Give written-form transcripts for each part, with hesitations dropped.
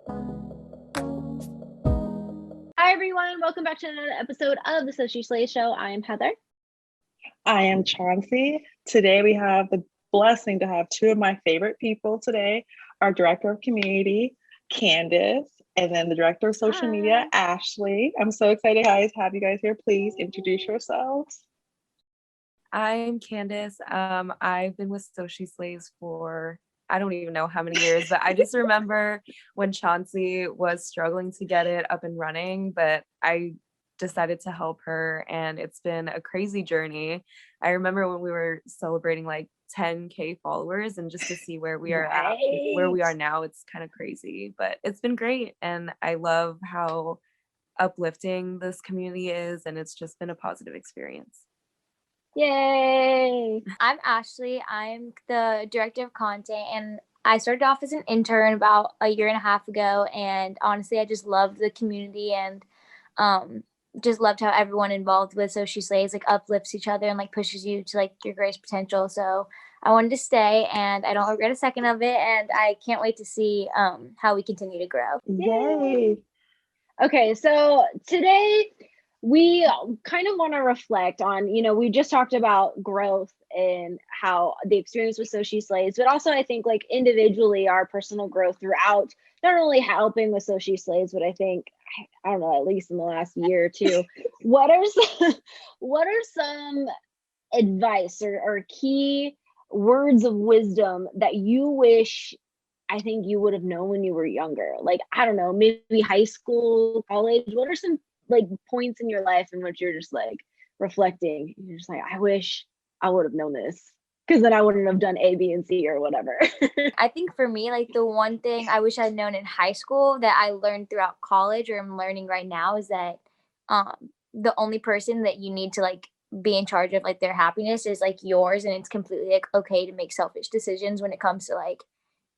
Hi everyone, welcome back to another episode of the Sochi Slay Show. I am Heather. I am Chauncey. Today we have the blessing to have two of my favorite people today, our director of community, Candace, and then the director of social media, Ashley. I'm so excited, guys, have you guys here. Please introduce yourselves. I'm Candace. I've been with Sochi Slays for I don't even know how many years, but I just remember when Chauncey was struggling to get it up and running, but I decided to help her, and it's been a crazy journey. I remember when we were celebrating like 10K followers, and just to see where we are at, where we are now, it's kind of crazy, but it's been great. And I love how uplifting this community is, and it's just been a positive experience. Yay! I'm Ashley. I'm the director of content, and I started off as an intern about a year and a half ago. And honestly, I just loved the community and just loved how everyone involved with So She Slays like uplifts each other and like pushes you to like your greatest potential. So I wanted to stay, and I don't regret a second of it. And I can't wait to see how we continue to grow. Yay! Okay, so today we kind of want to reflect on, we just talked about growth and how the experience with So She Slays, but also I think like individually our personal growth throughout, not only helping with So She Slays, but I think, I don't know, at least in the last year or two, what are some advice or key words of wisdom that you wish I think you would have known when you were younger? Like, I don't know, maybe high school, college. What are some like points in your life in which you're just like reflecting? You're just like, I wish I would have known this, because then I wouldn't have done A, B, and C or whatever. I think for me, like the one thing I wish I'd known in high school that I learned throughout college or I'm learning right now is that the only person that you need to like be in charge of like their happiness is like yours, and it's completely like okay to make selfish decisions when it comes to like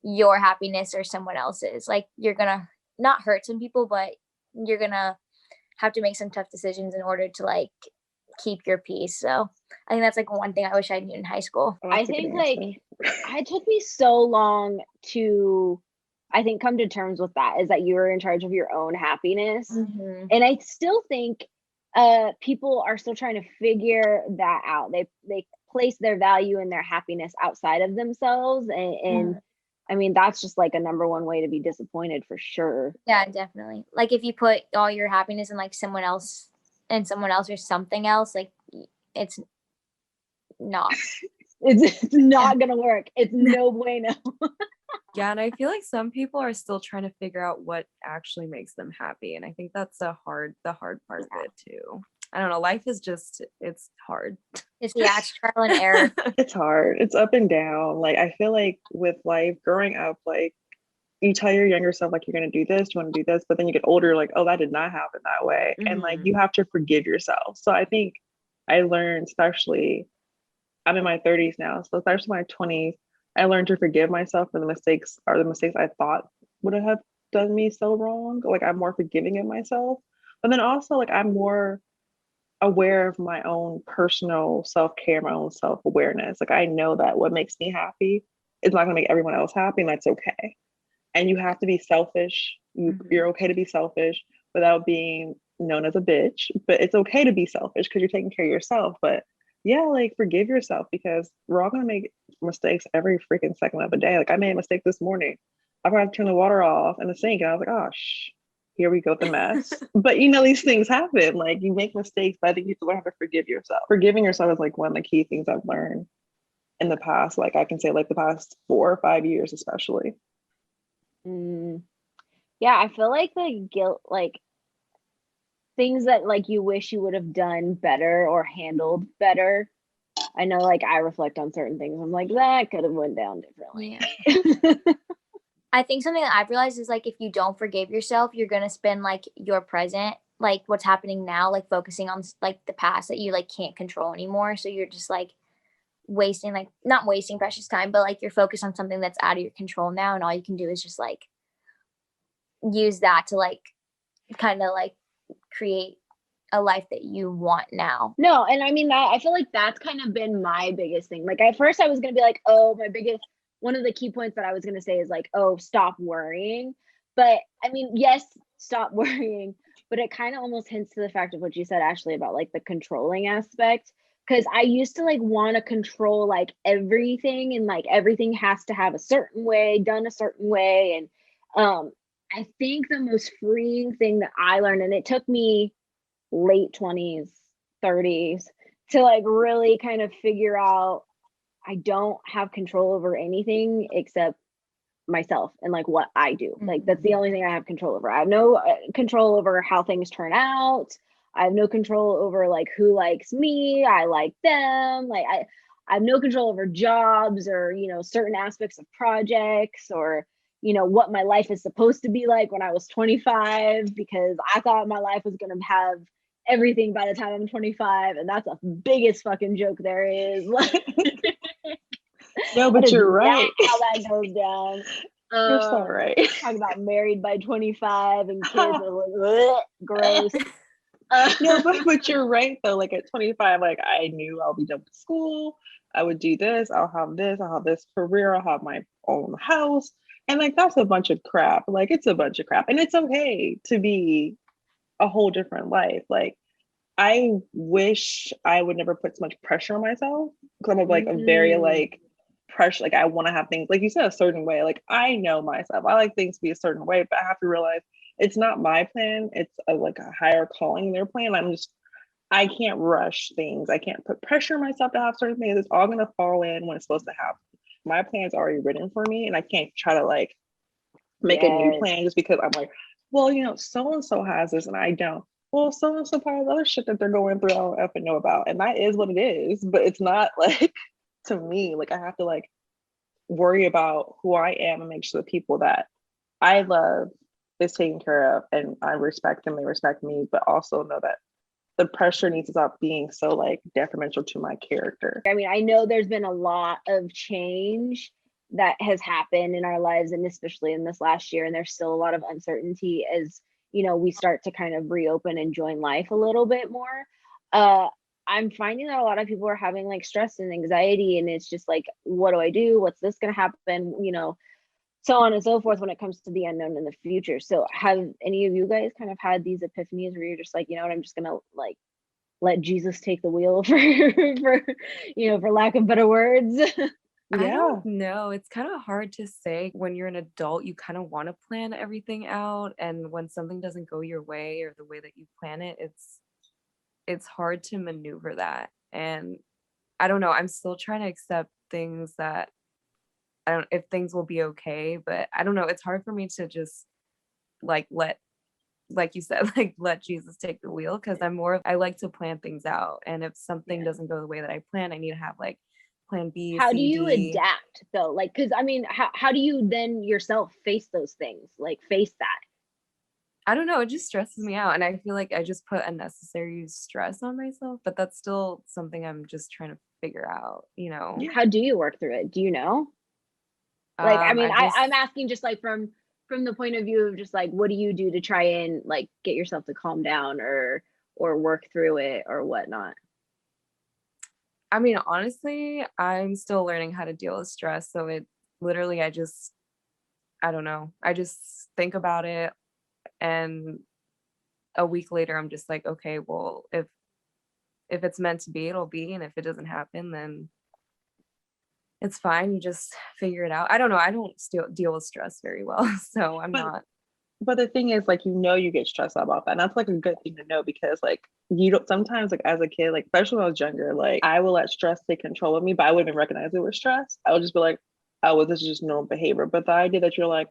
your happiness or someone else's. Like you're gonna not hurt some people, but you're gonna have to make some tough decisions in order to like keep your peace. So I think that's like one thing I wish I knew in high school. I think like it took me so long to I think come to terms with that, is that you were in charge of your own happiness. Mm-hmm. And I still think people are still trying to figure that out. They place their value and their happiness outside of themselves, and I mean, that's just like a number one way to be disappointed for sure. Yeah, definitely. Like if you put all your happiness in like someone else or something else, like it's not. It's not gonna work. It's no bueno. Yeah, and I feel like some people are still trying to figure out what actually makes them happy, and I think that's the hard part of it too. I don't know. Life is just, it's hard. It's trial and error. It's hard. It's up and down. Like I feel like with life, growing up, like you tell your younger self like you're gonna do this, you want to do this, but then you get older, like, oh, that did not happen that way. And like you have to forgive yourself. So I think I learned, especially I'm in my 30s now, so especially my 20s, I learned to forgive myself for the mistakes I thought would have done me so wrong. Like I'm more forgiving of myself. But then also like I'm more aware of my own personal self-care, my own self-awareness. Like I know that what makes me happy is not gonna make everyone else happy, and that's okay. And you have to be selfish. You're okay to be selfish without being known as a bitch, but it's okay to be selfish because you're taking care of yourself. But yeah, like forgive yourself, because we're all gonna make mistakes every freaking second of the day. Like I made a mistake this morning. I forgot to turn the water off in the sink, and I was like, oh here we go with the mess. But these things happen. Like you make mistakes, but I think you have to learn how to forgive yourself. Forgiving yourself is like one of the key things I've learned in the past. Like I can say like the past 4 or 5 years, especially. Yeah, I feel like the guilt, like things that like you wish you would have done better or handled better. I know like I reflect on certain things. I'm like, that could have went down differently. Yeah. I think something that I've realized is like if you don't forgive yourself, you're gonna spend like your present, like what's happening now, like focusing on like the past that you like can't control anymore. So you're just like wasting, like not wasting precious time, but like you're focused on something that's out of your control now, and all you can do is just like use that to like kind of like create a life that you want now. No, and I mean that I feel like that's kind of been my biggest thing. Like at first I was gonna be like, oh, one of the key points that I was gonna say is like, oh, stop worrying. But I mean, yes, stop worrying, but it kind of almost hints to the fact of what you said, Ashley, about like the controlling aspect. Because I used to like want to control like everything, and like everything has to have a certain way, done a certain way. And I think the most freeing thing that I learned, and it took me late 20s, 30s to like really kind of figure out I don't have control over anything except myself and like what I do. Like that's the only thing I have control over. I have no control over how things turn out. I have no control over like who likes me. I like them. Like I have no control over jobs or, you know, certain aspects of projects or, you know, what my life is supposed to be like when I was 25, because I thought my life was going to have everything by the time I'm 25. And that's the biggest fucking joke there is. No, but you're right. How that goes down. You're so right. Talking about married by 25 and kids are like, gross. No, but you're right though. Like at 25, like I knew I'll be done with school. I would do this. I'll have this career. I'll have my own house. And like that's a bunch of crap. Like it's a bunch of crap. And it's okay to be a whole different life. Like I wish I would never put so much pressure on myself because I'm like a very like pressure. Like I want to have things like you said a certain way. Like I know myself. I like things to be a certain way, but I have to realize it's not my plan. It's like a higher calling their plan. I can't rush things. I can't put pressure on myself to have certain things. It's all gonna fall in when it's supposed to happen. My plan's already written for me, and I can't try to like make a new plan just because I'm like, well, you know, so and so has this and I don't. Well, so and so probably has other shit that they're going through I don't have to know about, and that is what it is. But it's not like to me. Like I have to like worry about who I am and make sure the people that I love is taken care of, and I respect them. They respect me, but also know that the pressure needs to stop being so like detrimental to my character. I mean, I know there's been a lot of change that has happened in our lives, and especially in this last year, and there's still a lot of uncertainty as, you know, we start to kind of reopen and join life a little bit more. I'm finding that a lot of people are having like stress and anxiety, and it's just like, what do I do? What's this going to happen? You know, so on and so forth when it comes to the unknown in the future. So have any of you guys kind of had these epiphanies where you're just like, you know what, I'm just gonna like let Jesus take the wheel for you know, for lack of better words? I don't know. It's kind of hard to say. When you're an adult, you kind of want to plan everything out, and when something doesn't go your way or the way that you plan it, it's hard to maneuver that. And I don't know, I'm still trying to accept things that I don't, if things will be okay, but I don't know. It's hard for me to just like like you said, like let Jesus take the wheel, because I like to plan things out. And if something doesn't go the way that I plan, I need to have like plan B, How C, do you D. adapt though? Like, because I mean, how do you then yourself face those things? Like face that? I don't know. It just stresses me out. And I feel like I just put unnecessary stress on myself, but that's still something I'm just trying to figure out, you know? How do you work through it? Do you know? Like, I mean, I'm asking just like from the point of view of just like, what do you do to try and like get yourself to calm down or work through it or whatnot? I mean, honestly, I'm still learning how to deal with stress. So it literally, I don't know. I just think about it, and a week later, I'm just like, okay, well, if it's meant to be, it'll be. And if it doesn't happen, then it's fine. You just figure it out. I don't know. I don't still deal with stress very well. So I'm not. But the thing is, like, you know, you get stressed out about that. And that's like a good thing to know, because like you don't sometimes, like as a kid, like especially when I was younger, like I would let stress take control of me, but I wouldn't even recognize it was stress. I would just be like, oh, well, this is just normal behavior. But the idea that you're like,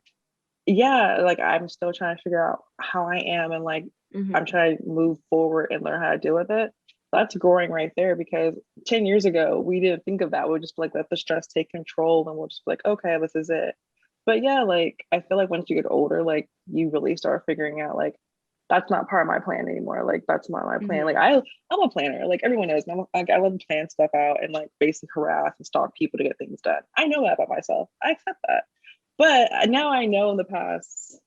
yeah, like I'm still trying to figure out how I am, and like I'm trying to move forward and learn how to deal with it. That's growing right there, because 10 years ago, we didn't think of that. We'd just be like, let the stress take control, and we'll just be like, okay, this is it. But yeah, like I feel like once you get older, like you really start figuring out like that's not part of my plan anymore. Like that's not my plan. Like I'm a planner. Like everyone knows. Like I love to plan stuff out and like basically harass and stalk people to get things done. I know that about myself. I accept that. But now I know in the past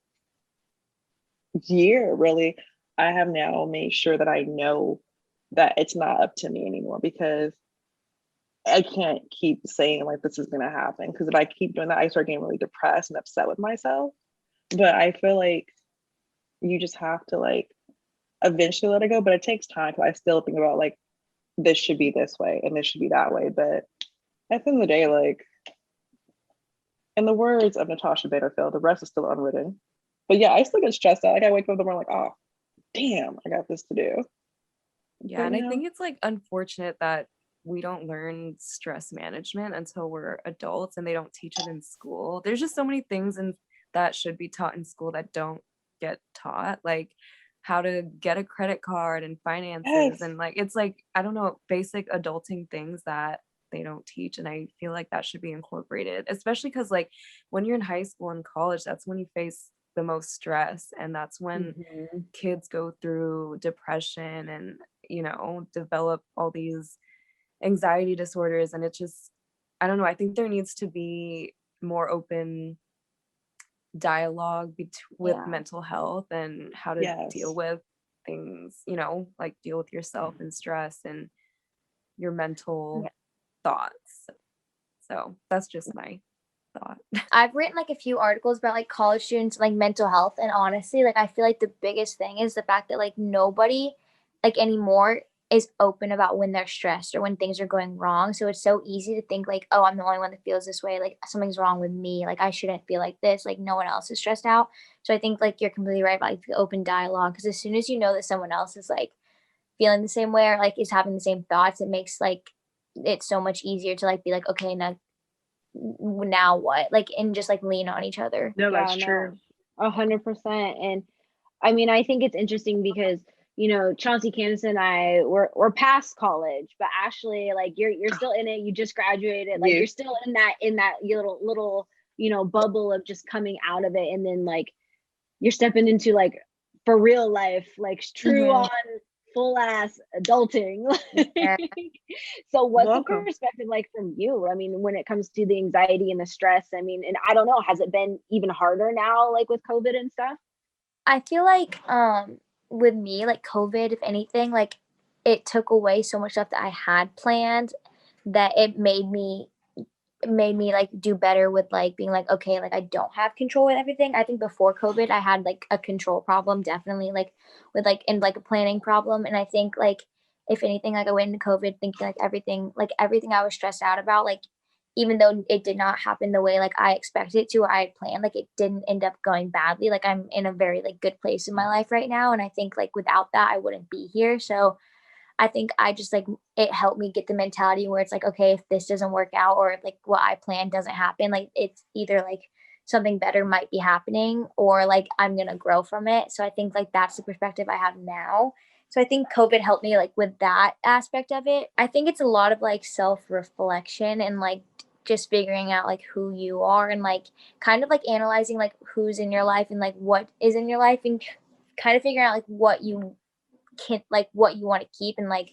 year, really, I have now made sure that I know that it's not up to me anymore, because I can't keep saying like this is gonna happen, because if I keep doing that, I start getting really depressed and upset with myself. But I feel like you just have to like eventually let it go, but it takes time because I still think about like this should be this way and this should be that way. But at the end of the day, like in the words of Natasha Bedingfield, the rest is still unwritten. But yeah, I still get stressed out. Like I wake up in the morning like, oh damn, I got this to do. Yeah, But, and you I know, think it's like unfortunate that we don't learn stress management until we're adults and they don't teach it in school. There's just so many things that should be taught in school that don't get taught, like how to get a credit card and finances, yes, and like it's like, I don't know, basic adulting things that they don't teach. And I feel like that should be incorporated, especially because like when you're in high school and college, that's when you face the most stress, and that's when Mhm. kids go through depression and develop all these anxiety disorders. And it's just, I don't know, I think there needs to be more open dialogue with Yeah. mental health and how to deal yes. with things, like deal with yourself and stress and your mental Yeah. thoughts. So that's just my thought. I've written like a few articles about like college students, like mental health, and honestly, like I feel like the biggest thing is the fact that like nobody like anymore is open about when they're stressed or when things are going wrong. So it's so easy to think like, oh, I'm the only one that feels this way. Like something's wrong with me. Like I shouldn't feel like this. Like no one else is stressed out. So I think like you're completely right about like the open dialogue, because as soon as you know that someone else is like feeling the same way or like is having the same thoughts, it makes like it so much easier to like be like, okay, now what? Like, and just like lean on each other. No, Yeah, that's no, true. 100%. And I mean, I think it's interesting because Chauncey, Candace, and I we're past college, but Ashley, like you're still in it. You just graduated. Like You you're still in that little bubble of just coming out of it, and then like you're stepping into like for real life, like true Mm-hmm. on full ass adulting. Yeah. So what's the welcome. perspective like from you? I mean, when it comes to the anxiety and the stress, I mean, and I don't know, has it been even harder now, like with COVID and stuff? I feel like with me, like COVID, if anything, like it took away so much stuff that I had planned that it made me like do better with like being like, okay, like I don't have control with everything. I think before COVID I had like a control problem, definitely, like with like and like a planning problem. And I think like if anything, like I went into COVID thinking like everything I was stressed out about, like even though it did not happen the way like I expected it to or I had planned, like it didn't end up going badly. Like I'm in a very like good place in my life right now. And I think like without that I wouldn't be here. So I think I just like it helped me get the mentality where it's like, okay, if this doesn't work out or if like what I planned doesn't happen, like it's either like something better might be happening or like I'm gonna grow from it. So I think like that's the perspective I have now. So I think COVID helped me like with that aspect of it. I think it's a lot of like self-reflection and like just figuring out like who you are and like kind of like analyzing like who's in your life and like what is in your life and kind of figuring out like what you want to keep and like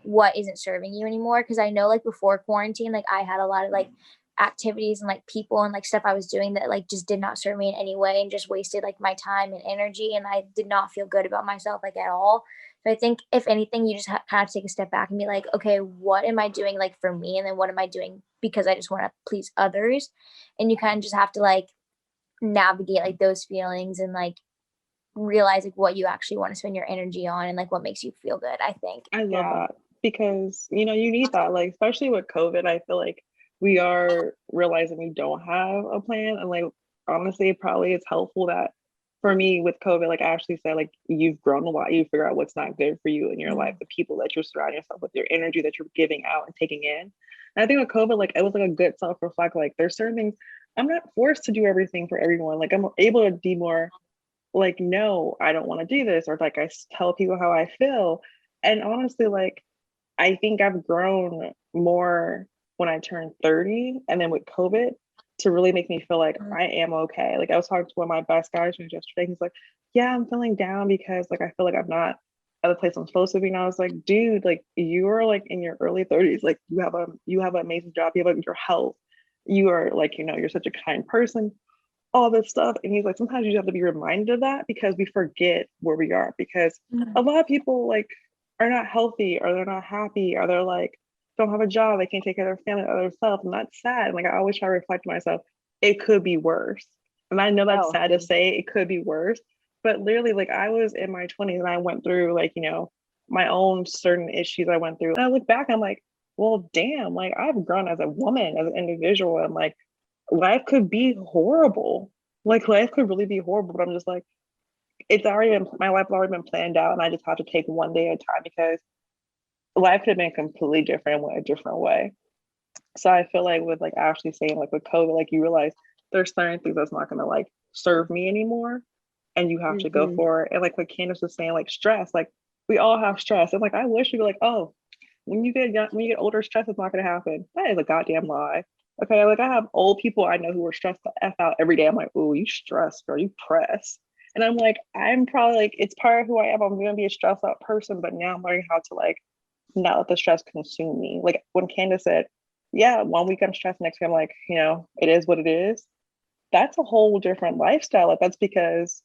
what isn't serving you anymore. Because I know like before quarantine, like I had a lot of like activities and like people and like stuff I was doing that like just did not serve me in any way and just wasted like my time and energy, and I did not feel good about myself like at all. So I think if anything, you just kind of take a step back and be like, okay, what am I doing like for me, and then what am I doing because I just want to please others. And you kind of just have to like navigate like those feelings and like realize like what you actually want to spend your energy on and like what makes you feel good, I think. I love Yeah. that because you need that. Like especially with COVID, I feel like we are realizing we don't have a plan, and like honestly, probably it's helpful that for me with COVID, like Ashley said, like you've grown a lot. You figure out what's not good for you in your life, Mhm. the people that you're surrounding yourself with, your energy that you're giving out and taking in. And I think with COVID, like it was like a good self reflect. Like there's certain things I'm not forced to do everything for everyone. Like I'm able to be more like, no, I don't want to do this, or like tell people how I feel. And honestly, like I think I've grown more when I turned 30 and then with COVID to really make me feel like Mhm. I am okay. Like I was talking to one of my best guys yesterday. He's like, yeah, I'm feeling down because like I feel like I'm not at the place I'm supposed to be. And I was like, dude, like you are like in your early 30s, like you have an amazing job, you have your health, you are like, you're such a kind person, all this stuff. And he's like, sometimes you have to be reminded of that because we forget where we are. Because a lot of people like are not healthy or they're not happy or they're like don't have a job, they can't take care of their family or themselves. And that's sad. And like I always try to reflect to myself, it could be worse. And I know that's Oh, sad to say, it could be worse, but literally, like, I was in my 20s and I went through, like, my own certain issues I went through. And I look back, I'm like, well, damn, like, I've grown as a woman, as an individual, and like, life could be horrible. Like, life could really be horrible, but I'm just like, my life has already been planned out, and I just have to take one day at a time because life could have been completely different in a different way. So I feel like with like Ashley saying, like with COVID, like you realize there's certain things that's not gonna like serve me anymore, and you have to go for it. And like what Candace was saying, like stress, like we all have stress. And like I wish you'd be like, oh, when you get older, stress is not gonna happen. That is a goddamn lie. Okay, like I have old people I know who are stressed the f out every day. I'm like, oh, you stressed, girl, you press. And I'm like, I'm probably like, it's part of who I am. I'm gonna be a stressed out person, but now I'm learning how to like not let the stress consume me. Like when Candace said, yeah, one week I'm stressed, next week I'm like, it is what it is. That's a whole different lifestyle. Like that's because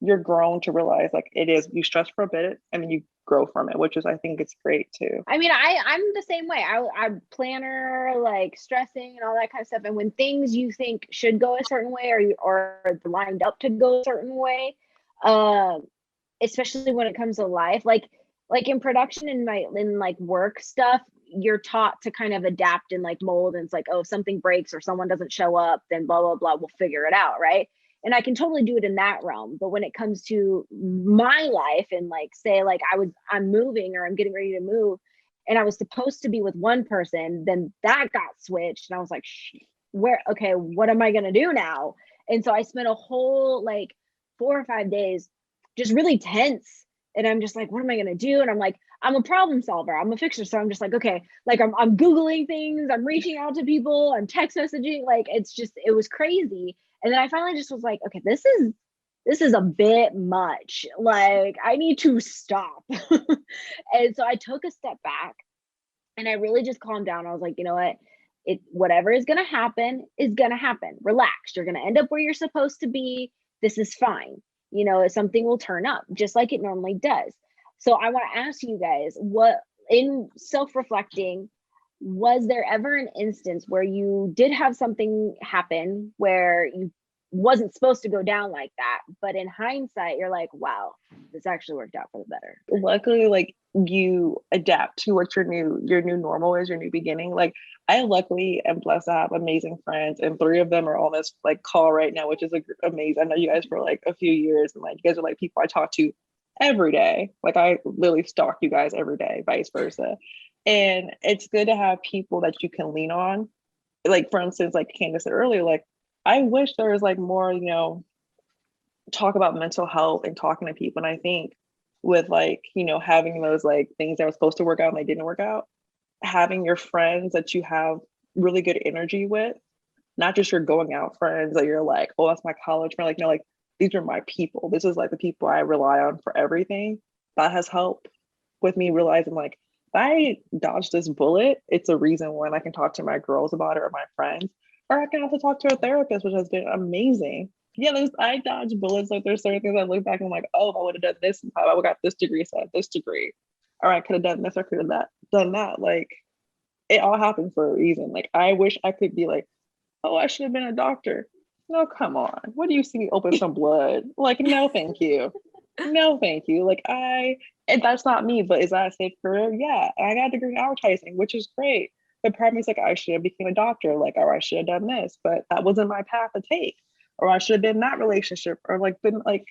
you're grown to realize like it is, you stress for a bit and then you grow from it, which is, I think it's great too. I mean, I'm the same way. I'm planner, like stressing and all that kind of stuff. And when things you think should go a certain way, or lined up to go a certain way, especially when it comes to life, like in production, in like work stuff, you're taught to kind of adapt and like mold. And it's like, oh, if something breaks or someone doesn't show up, then blah blah blah, we'll figure it out, right? And I can totally do it in that realm. But when it comes to my life, and like say like I'm moving, or I'm getting ready to move, and I was supposed to be with one person, then that got switched, and I was like, okay, what am I gonna do now? And so I spent a whole like 4 or 5 days just really tense. And I'm just like, what am I gonna do? And I'm like, I'm a problem solver, I'm a fixer. So I'm just like, okay, like I'm Googling things, I'm reaching out to people, I'm text messaging, like it was crazy. And then I finally just was like, okay, this is a bit much. Like I need to stop. And so I took a step back and I really just calmed down. I was like, you know what? Whatever is gonna happen is gonna happen. Relax. You're gonna end up where you're supposed to be. This is fine. Something will turn up just like it normally does. So I want to ask you guys, what, in self-reflecting, was there ever an instance where you did have something happen where you wasn't supposed to go down like that, but in hindsight you're like, wow, this actually worked out for the better? Luckily, like you adapt to what your new normal is, your new beginning. Like I luckily am blessed to have amazing friends, and 3 of them are on this like call right now, which is amazing. I know you guys for like a few years, and like you guys are like people I talk to every day. Like I literally stalk you guys every day, vice versa. And it's good to have people that you can lean on. Like for instance, like Candace said earlier, like I wish there was like more, talk about mental health and talking to people. And I think with like, having those like things that were supposed to work out and they didn't work out, having your friends that you have really good energy with, not just your going out friends that you're like, oh, that's my college friend. Like, no, like these are my people. This is like the people I rely on for everything. That has helped with me realizing like, if I dodge this bullet, it's a reason when I can talk to my girls about it or my friends, or I can also talk to a therapist, which has been amazing. Yeah, I dodge bullets. Like there's certain things I look back and I'm like, oh, if I would have done this, I would have got this degree, so I had this degree. Or I could have done this, or could have done that. Like it all happened for a reason. Like I wish I could be like, oh, I should have been a doctor. No, come on. What do you see me open some blood? Like, no, thank you. No, thank you. Like and that's not me, but is that a safe career? Yeah. I got a degree in advertising, which is great. But part of me is like, I should have become a doctor, like, or I should have done this, but that wasn't my path to take. Or I should have been in that relationship, or like been like,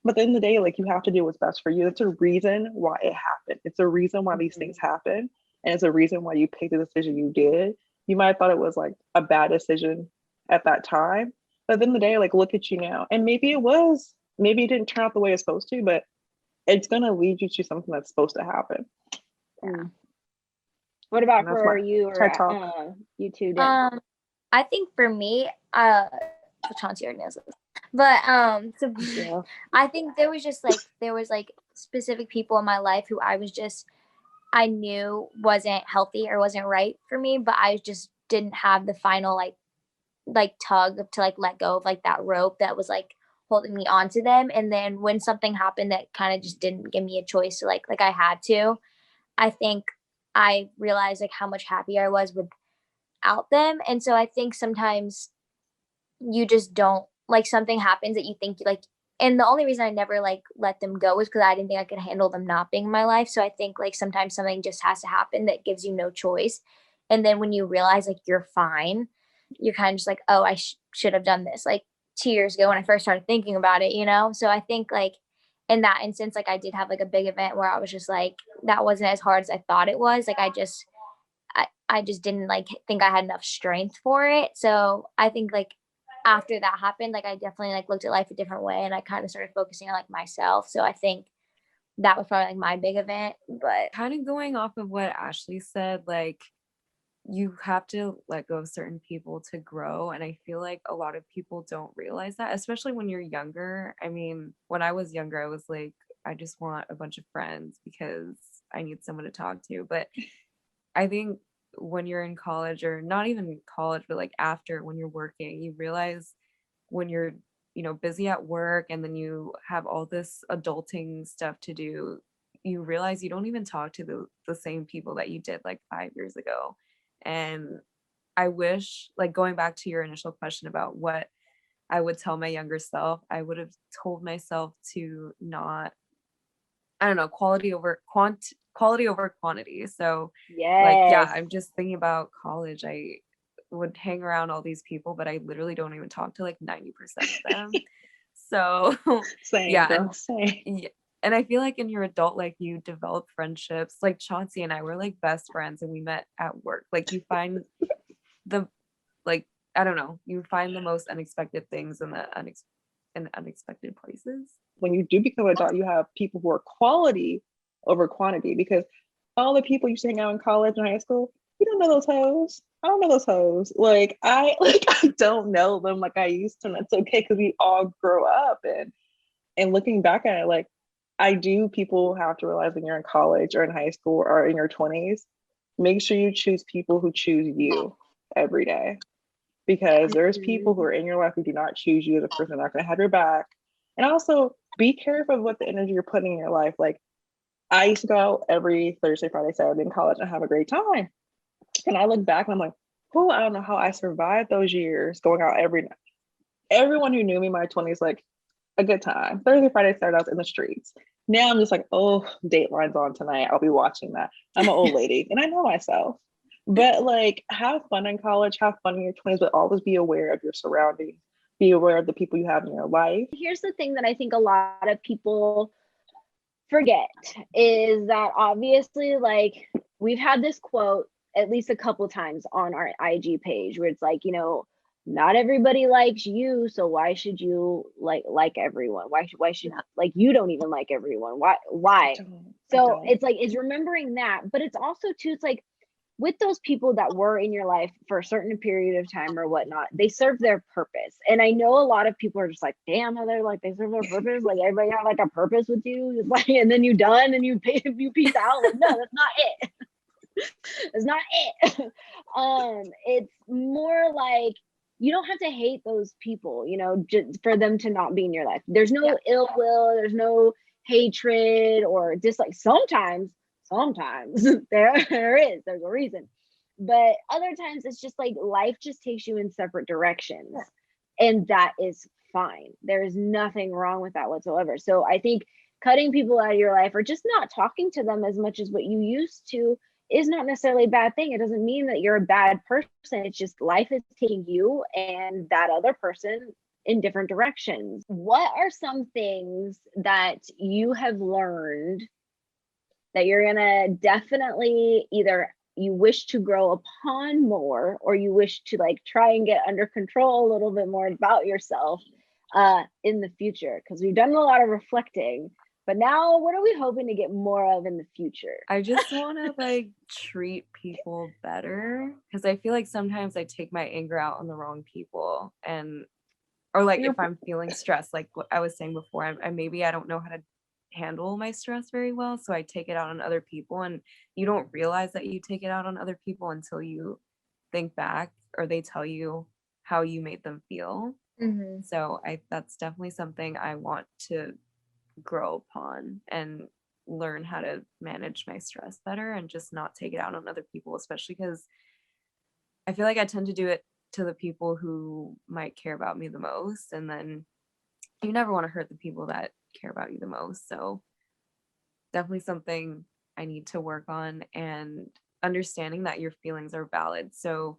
but at the end of the day, like you have to do what's best for you. It's a reason why it happened. It's a reason why these things happen. And it's a reason why you picked the decision you did. You might have thought it was like a bad decision at that time, but at the end of the day, like look at you now. And maybe it didn't turn out the way it's supposed to, but it's gonna lead you to something that's supposed to happen. Yeah. What about for you, or you two? I think for me, Chauncey already knows this, but yeah. I think there was specific people in my life who I knew wasn't healthy or wasn't right for me, but I just didn't have the final like tug to like let go of like that rope that was like holding me onto them. And then when something happened that kind of just didn't give me a choice to like I had to, I think I realized like how much happier I was without them. And so I think sometimes you just don't like something happens that you think like, and the only reason I never like let them go was because I didn't think I could handle them not being in my life. So I think like sometimes something just has to happen that gives you no choice. And then when you realize like you're fine, you're kind of just like, oh, I should have done this like 2 years ago when I first started thinking about it, you know? So I think like in that instance, like I did have like a big event where I was just like, that wasn't as hard as I thought it was. Like I just didn't like think I had enough strength for it. So I think like after that happened, like I definitely like looked at life a different way and I kind of started focusing on like myself. So I think that was probably like my big event. But Kind of going off of what Ashley said, like you have to let go of certain people to grow. And I feel like a lot of people don't realize that, especially when you're younger. I mean, when I was younger, I was like, I just want a bunch of friends because I need someone to talk to. But I think when you're in college, or not even college, but like after, when you're working, you realize when you're, busy at work and then you have all this adulting stuff to do, you realize you don't even talk to the same people that you did like 5 years ago. And I wish, like going back to your initial question about what I would tell my younger self, I would have told myself to not, I don't know, quality over quantity. So like, yeah, Yes. I'm just thinking about college. I would hang around all these people, but I literally don't even talk to like 90% of them. So Same, yeah, girl, same. and I feel like in your adult life you develop friendships. Like Chauncey and I were like best friends and we met at work. Like you find the like I don't know, you find the most unexpected things in in unexpected places. When you do become an adult, you have people who are quality over quantity, because all the people you used to hang out in college and high school, you don't know those hoes. I don't know those hoes. Like I don't know them like I used to. And that's okay because we all grow up, and looking back at it, like people have to realize when you're in college or in high school or in your 20s, make sure you choose people who choose you every day, because there's people who are in your life who do not choose you as a person, not going to have your back. And also be careful of what the energy you're putting in your life. Like I used to go out every Thursday, Friday, Saturday in college and have a great time. And I look back and I'm like, oh, I don't know how I survived those years going out every night. Everyone who knew me in my 20s, like a good time. Thursday, Friday, Saturday, I was in the streets. Now I'm just like, oh, Dateline's on tonight. I'll be watching that. I'm an old lady and I know myself. But like, have fun in college, have fun in your 20s, but always be aware of your surroundings, be aware of the people you have in your life. Here's the thing that I think a lot of people forget is that obviously, like, we've had this quote at least a couple times on our IG page where it's like, not everybody likes you, so why should you like everyone? Why should like you don't even like everyone? Why? So it's like, it's remembering that, but it's also too, it's like with those people that were in your life for a certain period of time or whatnot, they serve their purpose. And I know a lot of people are just like, damn, they're like, they serve their purpose. Like everybody got like a purpose with you. It's like, and then you done and you peace out. Like, no, that's not it. That's not it. It's more like, you don't have to hate those people, just for them to not be in your life. There's no ill will, there's no hatred or dislike. Sometimes there's a reason, but other times it's just like life just takes you in separate directions, and that is fine. There is nothing wrong with that whatsoever. So I think cutting people out of your life or just not talking to them as much as what you used to is not necessarily a bad thing. It doesn't mean that you're a bad person. It's just life is taking you and that other person in different directions. What are some things that you have learned that you're gonna definitely either you wish to grow upon more, or you wish to like try and get under control a little bit more about yourself in the future? Because we've done a lot of reflecting, but now what are we hoping to get more of in the future? I just want to like treat people better, because I feel like sometimes I take my anger out on the wrong people, or like if I'm feeling stressed, like what I was saying before, I maybe I don't know how to handle my stress very well, so I take it out on other people, and you don't realize that you take it out on other people until you think back or they tell you how you made them feel. Mm-hmm. So that's definitely something I want to grow upon and learn how to manage my stress better and just not take it out on other people, especially because I feel like I tend to do it to the people who might care about me the most. And then you never want to hurt the people that care about you the most. So definitely something I need to work on, and understanding that your feelings are valid. So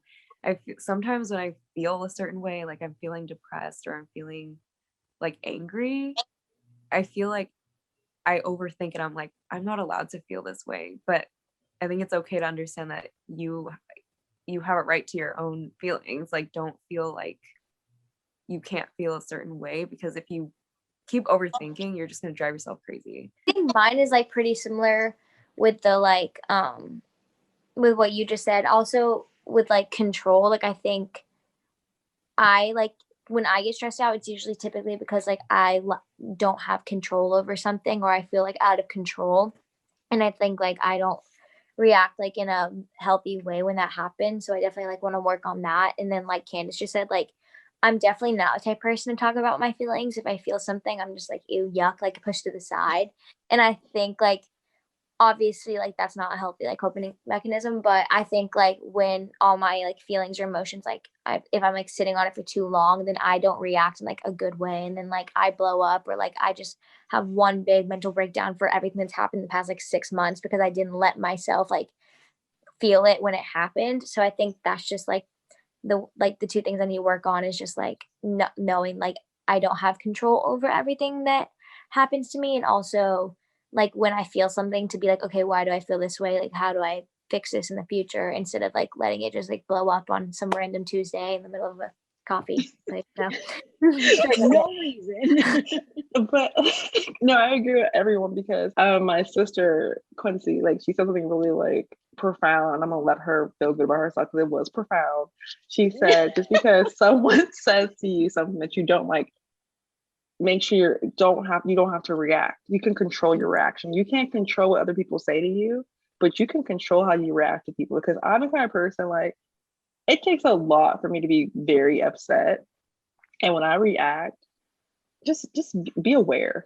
sometimes when I feel a certain way, like I'm feeling depressed or I'm feeling like angry, I feel like I overthink it. I'm like, I'm not allowed to feel this way. But I think it's okay to understand that you have a right to your own feelings. Like, don't feel like you can't feel a certain way, because if you keep overthinking, you're just going to drive yourself crazy. I think mine is like pretty similar with the like with what you just said. Also with like control, like I think I like when I get stressed out, it's usually typically because like I don't have control over something, or I feel like out of control, and I think like I don't react like in a healthy way when that happens. So I definitely like want to work on that. And then like Candace just said, like I'm definitely not the type of person to talk about my feelings. If I feel something, I'm just like, ew, yuck, like push to the side. And I think like obviously like that's not a healthy like coping mechanism, but I think like when all my like feelings or emotions, like if I'm like sitting on it for too long, then I don't react in like a good way, and then like I blow up, or like I just have one big mental breakdown for everything that's happened in the past like 6 months because I didn't let myself like feel it when it happened. So I think that's just like the two things I need to work on is just like knowing like I don't have control over everything that happens to me, and also like when I feel something to be like, okay, why do I feel this way? Like, how do I fix this in the future, instead of like letting it just like blow up on some random Tuesday in the middle of a coffee. Like, no. For no reason. But no, I agree with everyone, because my sister Quincy, like she said something really like profound. I'm gonna let her feel good about herself because it was profound. She said, just because someone says to you something that you don't like, make sure you don't have to react. You can control your reaction. You can't control what other people say to you, but you can control how you react to people. Because I'm the kind of person, like, it takes a lot for me to be very upset. And when I react, just be aware.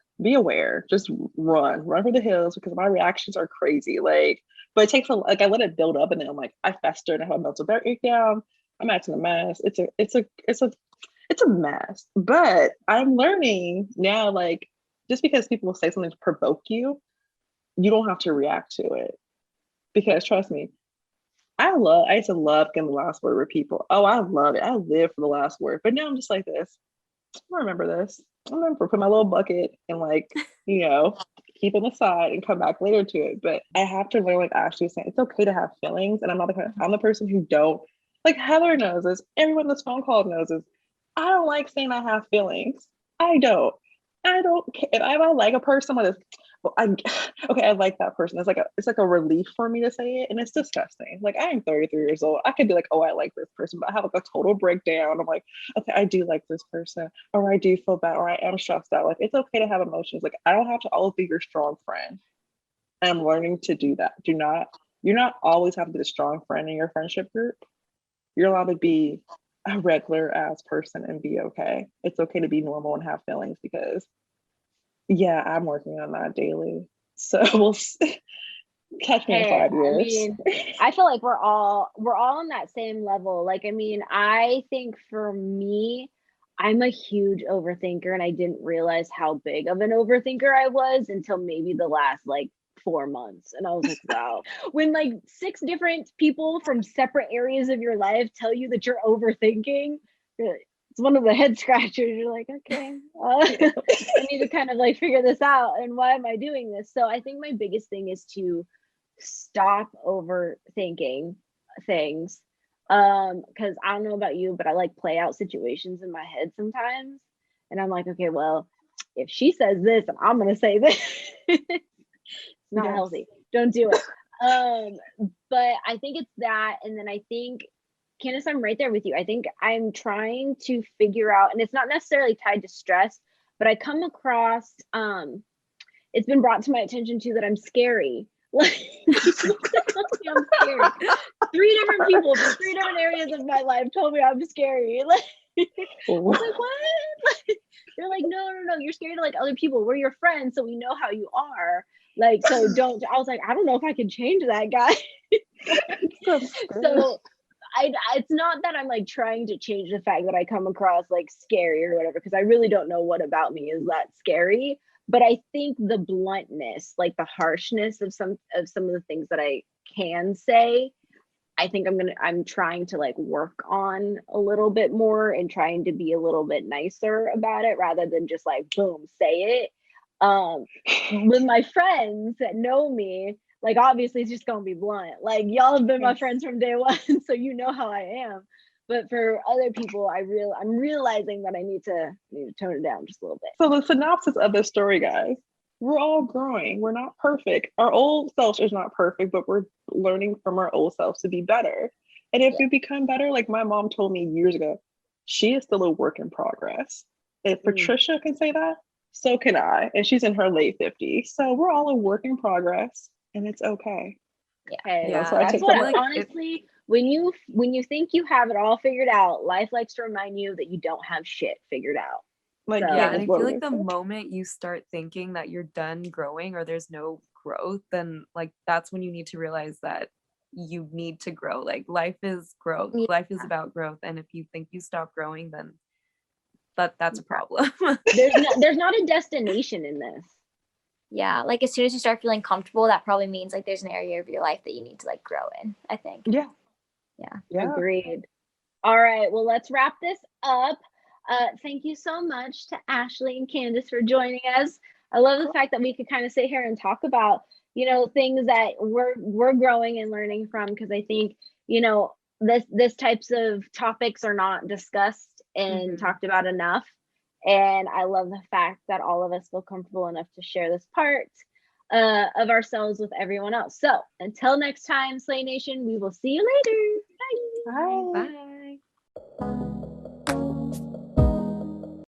Just run for the hills, because my reactions are crazy. Like, but it takes like I let it build up, and then I'm like, I fester and I have a mental breakdown. I'm acting a mess. It's a mess. But I'm learning now, like, just because people say something to provoke you, you don't have to react to it. Because trust me, I used to love getting the last word with people. Oh, I love it. I live for the last word. But now I'm just like this. I remember this. I remember put my little bucket and like, keep on the side and come back later to it. But I have to learn, like Ashley was saying, it's okay to have feelings. And I'm the person who don't, like Heather knows this. Everyone this phone call knows this. I don't like saying I have feelings. I don't care. If I like a person, I like that person. It's like a relief for me to say it, and it's disgusting. Like, I am 33 years old. I could be like, oh, I like this person, but I have like a total breakdown. I'm like, okay, I do like this person, or I do feel bad, or I am stressed out. Like, it's okay to have emotions. Like, I don't have to always be your strong friend. And I'm learning to do that. You're not always have to be the strong friend in your friendship group. You're allowed to be a regular ass person and be okay. It's okay to be normal and have feelings, because yeah, I'm working on that daily. So we'll catch me in 5 years. I mean, I feel like we're all on that same level. Like, I mean, I think for me, I'm a huge overthinker, and I didn't realize how big of an overthinker I was until maybe the last like 4 months. And I was like, wow. When like 6 different people from separate areas of your life tell you that you're overthinking, it's one of the head scratchers. You're like, okay, I need to kind of like figure this out. And why am I doing this? So I think my biggest thing is to stop overthinking things. Because I don't know about you, but I like play out situations in my head sometimes. And I'm like, okay, well, if she says this, and I'm gonna say this. It's not healthy. Don't do it. But I think it's that. And then I think, Candace, I'm right there with you. I think I'm trying to figure out, and it's not necessarily tied to stress, but I come across, it's been brought to my attention too that I'm scary. Like, I'm scary. 3 different people from 3 different areas of my life told me I'm scary. Like, I was like, what? They're like, no, you're scary to like other people. We're your friends, so we know how you are. Like, so don't. I was like, I don't know if I can change that, guy. So it's not that I'm like trying to change the fact that I come across like scary or whatever, because I really don't know what about me is that scary. But I think the bluntness, like the harshness of some of the things that I can say, I think I'm trying to like work on a little bit more and trying to be a little bit nicer about it rather than just like boom, say it. With my friends that know me, like obviously it's just gonna be blunt. Like y'all have been my friends from day one, so you know how I am. But for other people, I'm realizing that I need to tone it down just a little bit. So the synopsis of this story, guys, we're all growing. We're not perfect. Our old selves is not perfect, but we're learning from our old selves to be better. And if we become better, like my mom told me years ago, she is still a work in progress. If Patricia can say that, so can I. And she's in her late 50s. So we're all a work in progress, and it's okay. Yeah. That's what honestly, when you think you have it all figured out, life likes to remind you that you don't have shit figured out. Like, so, yeah, and I feel like the moment you start thinking that you're done growing or there's no growth, then like that's when you need to realize that you need to grow. Like life is growth. Yeah. Life is about growth. And if you think you stop growing, then that's a problem. there's not a destination in this. Yeah, like as soon as you start feeling comfortable, that probably means like there's an area of your life that you need to like grow in, I think. Yeah. Agreed. All right, well, let's wrap this up. Thank you so much to Ashley and Candace for joining us. I love the fact that we could kind of sit here and talk about, you know, things that we're growing and learning from, because I think, you know, this types of topics are not discussed and talked about enough. And I love the fact that all of us feel comfortable enough to share this part of ourselves with everyone else. So until next time, Slay Nation, we will see you later. Bye. Bye.